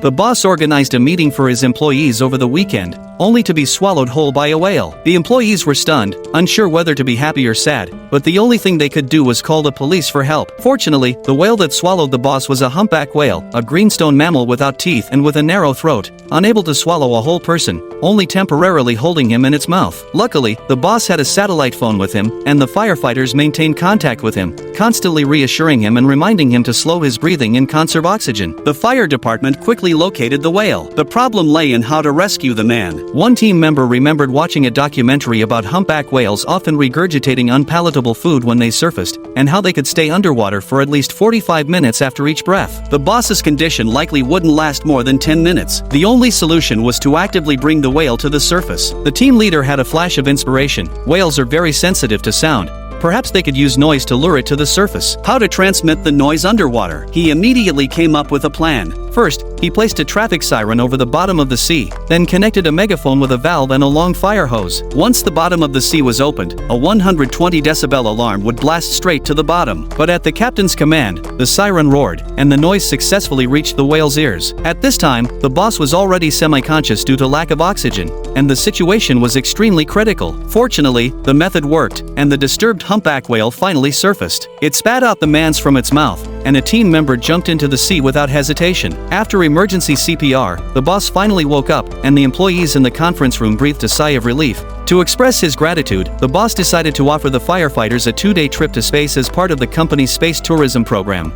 The boss organized a meeting for his employees over the weekend, only to be swallowed whole by a whale. The employees were stunned, unsure whether to be happy or sad, but the only thing they could do was call the police for help. Fortunately, the whale that swallowed the boss was a humpback whale, a greenstone mammal without teeth and with a narrow throat, unable to swallow a whole person, only temporarily holding him in its mouth. Luckily, the boss had a satellite phone with him, and the firefighters maintained contact with him, constantly reassuring him and reminding him to slow his breathing and conserve oxygen. The fire department quickly located the whale. The problem lay in how to rescue the man. One team member remembered watching a documentary about humpback whales often regurgitating unpalatable food when they surfaced, and how they could stay underwater for at least 45 minutes after each breath. The boss's condition likely wouldn't last more than 10 minutes. The only solution was to actively bring the whale to the surface. The team leader had a flash of inspiration. Whales are very sensitive to sound. Perhaps they could use noise to lure it to the surface. How to transmit the noise underwater? He immediately came up with a plan. First, he placed a traffic siren over the bottom of the sea, then connected a megaphone with a valve and a long fire hose. Once the bottom of the sea was opened, a 120 decibel alarm would blast straight to the bottom. But at the captain's command, the siren roared, and the noise successfully reached the whale's ears. At this time, the boss was already semi-conscious due to lack of oxygen, and the situation was extremely critical. Fortunately, the method worked, and the disturbed humpback whale finally surfaced. It spat out the man's from its mouth, and a team member jumped into the sea without hesitation. After emergency CPR, the boss finally woke up, and the employees in the conference room breathed a sigh of relief. To express his gratitude, the boss decided to offer the firefighters a 2-day trip to space as part of the company's space tourism program.